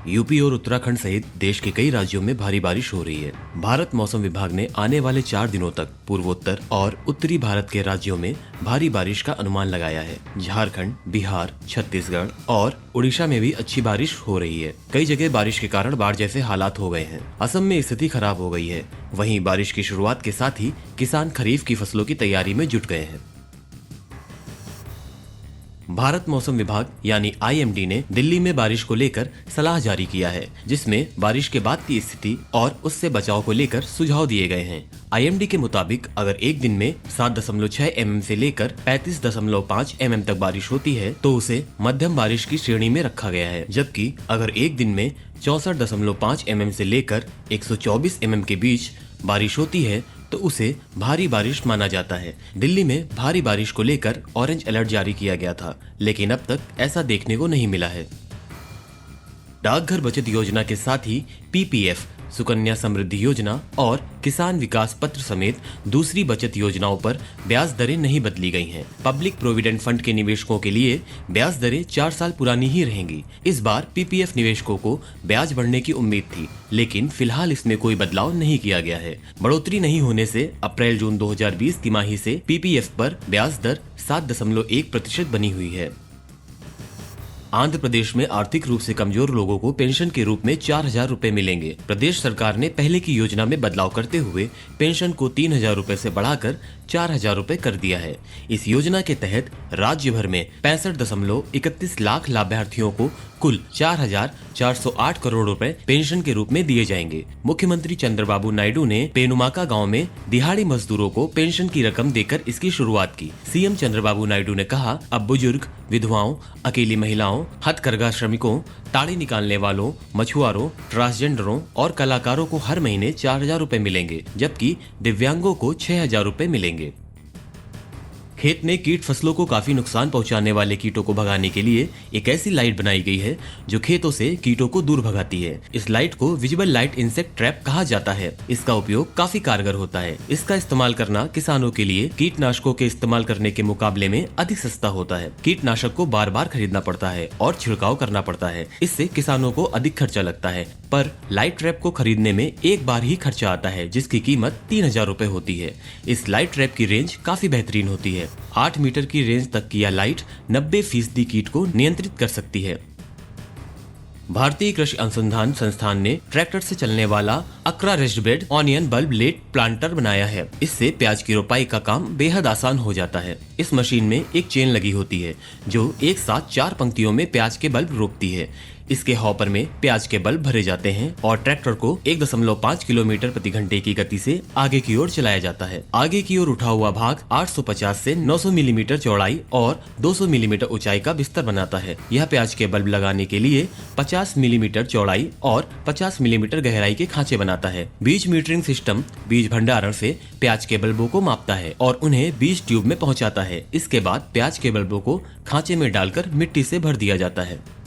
UP और उत्तराखंड सहित देश के कई राज्यों में भारी बारिश हो रही है। भारत मौसम विभाग ने आने वाले 4 दिनों तक पूर्वोत्तर और उत्तरी भारत के राज्यों में भारी बारिश का अनुमान लगाया है। झारखंड, बिहार, छत्तीसगढ़ और उड़ीसा में भी अच्छी बारिश हो रही है। कई जगह बारिश के कारण बाढ़ जैसे हालात हो गए हैं। असम में स्थिति खराब हो गई है। वहीं बारिश की शुरुआत के साथ ही किसान खरीफ की फसलों की तैयारी में जुट गए हैं। भारत मौसम विभाग यानी IMD ने दिल्ली में बारिश को लेकर सलाह जारी किया है, जिसमें बारिश के बाद की स्थिति और उससे बचाव को लेकर सुझाव दिए गए हैं। IMD के मुताबिक अगर एक दिन में 7.6 mm से लेकर 35.5 mm तक बारिश होती है तो उसे मध्यम बारिश की श्रेणी में रखा गया है, जबकि अगर एक दिन में 64.5 mm से लेकर 124 mm के बीच बारिश होती है तो उसे भारी बारिश माना जाता है। दिल्ली में भारी बारिश को लेकर ऑरेंज अलर्ट जारी किया गया था, लेकिन अब तक ऐसा देखने को नहीं मिला है। डाकघर बचत योजना के साथ ही PPF, सुकन्या समृद्धि योजना और किसान विकास पत्र समेत दूसरी बचत योजनाओं पर ब्याज दरें नहीं बदली गई हैं। पब्लिक प्रोविडेंट फंड के निवेशकों के लिए ब्याज दरें 4 साल पुरानी ही रहेंगी। इस बार PPF निवेशकों को ब्याज बढ़ने की उम्मीद थी, लेकिन फिलहाल इसमें कोई बदलाव नहीं किया गया है। बढ़ोतरी नहीं होने से अप्रैल-जून 2020 तिमाही से PPF पर ब्याज दर 7.1% बनी हुई है। आंध्र प्रदेश में आर्थिक रूप से कमजोर लोगों को पेंशन के रूप में 4,000 रूपए मिलेंगे। प्रदेश सरकार ने पहले की योजना में बदलाव करते हुए पेंशन को 3,000 रूपए से बढ़ाकर 4,000 रूपए कर दिया है। इस योजना के तहत राज्य भर में 65.31 लाख लाभार्थियों को कुल 4,408 करोड़ रुपए पेंशन के रूप में दिए जाएंगे। मुख्यमंत्री चंद्रबाबू नायडू ने पेनुमाका गांव में दिहाड़ी मजदूरों को पेंशन की रकम देकर इसकी शुरुआत की। CM चंद्रबाबू नायडू ने कहा, अब बुजुर्ग, विधवाओं, अकेली महिलाओं, हथकरघा श्रमिकों, ताड़ी निकालने वालों, मछुआरों, ट्रांसजेंडरों और कलाकारों को हर महीने 4,000 रूपए मिलेंगे, जबकि दिव्यांगों को 6,000 रूपए मिलेंगे। खेत में कीट फसलों को काफी नुकसान पहुंचाने वाले कीटों को भगाने के लिए एक ऐसी लाइट बनाई गई है जो खेतों से कीटों को दूर भगाती है। इस लाइट को विजिबल लाइट इंसेक्ट ट्रैप कहा जाता है। इसका उपयोग काफी कारगर होता है। इसका इस्तेमाल करना किसानों के लिए कीटनाशकों के इस्तेमाल करने के मुकाबले में अधिक सस्ता होता है। कीटनाशक को बार बार खरीदना पड़ता है और छिड़काव करना पड़ता है। इससे किसानों को अधिक खर्चा लगता है, पर लाइट ट्रैप को खरीदने में एक बार ही खर्चा आता है, जिसकी कीमत 3,000 रूपए होती है। इस लाइट ट्रैप की रेंज काफी बेहतरीन होती है। 8 मीटर की रेंज तक की यह लाइट 90% कीट को नियंत्रित कर सकती है। भारतीय कृषि अनुसंधान संस्थान ने ट्रैक्टर से चलने वाला अक्रा raised bed onion bulblet planter बनाया है। इससे प्याज की रोपाई का काम बेहद आसान हो जाता है। इस मशीन में एक चेन लगी होती है जो एक साथ 4 पंक्तियों में प्याज के बल्ब रोकती है। इसके हॉपर में प्याज के बल्ब भरे जाते हैं और ट्रैक्टर को 1.5 किलोमीटर प्रति घंटे की गति से आगे की ओर चलाया जाता है। आगे की ओर उठा हुआ भाग 850 से 900 मिलीमीटर चौड़ाई और 200 मिलीमीटर ऊंचाई का बिस्तर बनाता है। यह प्याज के बल्ब लगाने के लिए 50 मिलीमीटर चौड़ाई और 50 मिलीमीटर गहराई के खांचे बनाता है। बीज मीटरिंग सिस्टम बीज भंडारण से प्याज के बल्बों को मापता है और उन्हें बीज ट्यूब में पहुँचाता है। इसके बाद प्याज के बल्बों को खांचे में डालकर मिट्टी से भर दिया जाता है।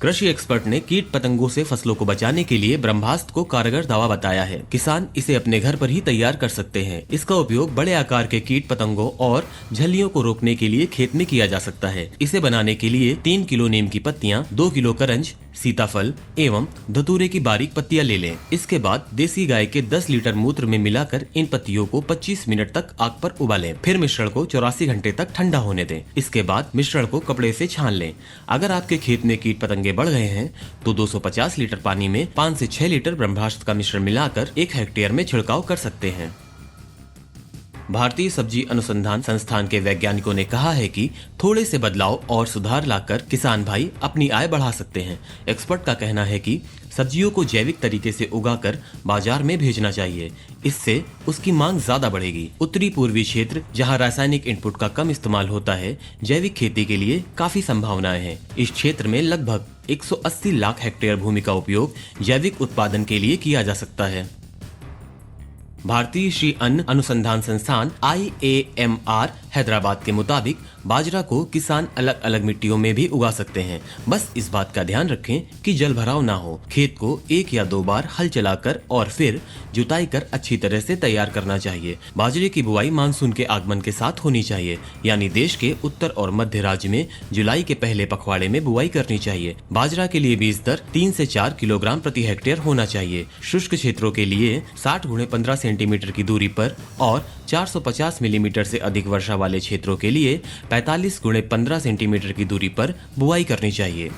कृषि एक्सपर्ट ने कीट पतंगों से फसलों को बचाने के लिए ब्रह्मास्त्र को कारगर दवा बताया है। किसान इसे अपने घर पर ही तैयार कर सकते हैं। इसका उपयोग बड़े आकार के कीट पतंगों और झल्लियों को रोकने के लिए खेत में किया जा सकता है। इसे बनाने के लिए 3 किलो नीम की पत्तियां, 2 किलो करंज, सीताफल एवं धतूरे की बारीक पत्तियां ले लें। इसके बाद देसी गाय के 10 लीटर मूत्र में मिलाकर इन पत्तियों को 25 मिनट तक आग पर उबालें। फिर मिश्रण को 84 घंटे तक ठंडा होने दें। इसके बाद मिश्रण को कपड़े से छान लें। अगर आपके खेत में कीट पतंगे बढ़ गए हैं तो 250 लीटर पानी में 5 से 6 लीटर ब्रह्मास्त्र का मिश्रण मिलाकर 1 हेक्टेयर में छिड़काव कर सकते हैं। भारतीय सब्जी अनुसंधान संस्थान के वैज्ञानिकों ने कहा है कि थोड़े से बदलाव और सुधार लाकर किसान भाई अपनी आय बढ़ा सकते हैं। एक्सपर्ट का कहना है कि सब्जियों को जैविक तरीके से उगाकर बाजार में भेजना चाहिए। इससे उसकी मांग ज्यादा बढ़ेगी। उत्तरी पूर्वी क्षेत्र, जहां रासायनिक इनपुट का कम इस्तेमाल होता है, जैविक खेती के लिए काफी संभावनाएं हैं। इस क्षेत्र में लगभग 180 लाख हेक्टेयर भूमि का उपयोग जैविक उत्पादन के लिए किया जा सकता है। भारतीय श्री अन्न अनुसंधान संस्थान IAMR हैदराबाद के मुताबिक बाजरा को किसान अलग अलग मिट्टियों में भी उगा सकते हैं। बस इस बात का ध्यान रखें कि जल भराव ना हो। खेत को 1 या 2 बार हल चलाकर और फिर जुताई कर अच्छी तरह से तैयार करना चाहिए। बाजरे की बुआई मानसून के आगमन के साथ होनी चाहिए, यानी देश के उत्तर और मध्य राज्य में जुलाई के पहले पखवाड़े में बुआई करनी चाहिए। बाजरा के लिए बीज दर 3 से 4 किलोग्राम प्रति हेक्टेयर होना चाहिए। शुष्क क्षेत्रों के लिए 60 × 15 सेंटीमीटर की दूरी पर और 450 मिलीमीटर से अधिक वर्षा वाले क्षेत्रों के लिए 45 × 15 सेंटीमीटर की दूरी पर बुआई करनी चाहिए।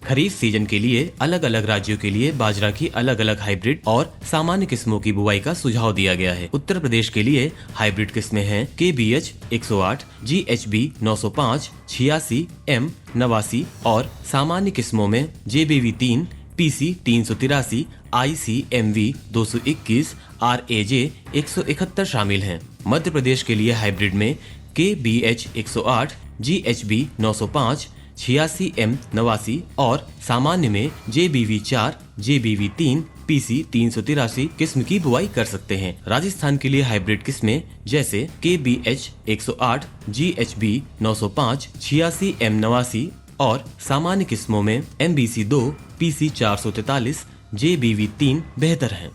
खरीफ सीजन के लिए अलग अलग राज्यों के लिए बाजरा की अलग अलग हाइब्रिड और सामान्य किस्मों की बुआई का सुझाव दिया गया है। उत्तर प्रदेश के लिए हाइब्रिड किस्में हैं KBH 108, GHB 905, 86, M 89 और सामान्य किस्मों में JBV 3, PC 383, ICMV 221, RAJ 171 शामिल हैं। मध्य प्रदेश के लिए हाइब्रिड में KBH 108, GHB 905, 86, M 89 और सामान्य में JBV 4, JBV 3, PC 383 किस्म की बुआई कर सकते हैं। राजस्थान के लिए हाइब्रिड किस्में जैसे KBH 108, GHB 905, 86, M 89 और सामान्य किस्मों में MBC 2, PC 443, JBV 3 बेहतर हैं।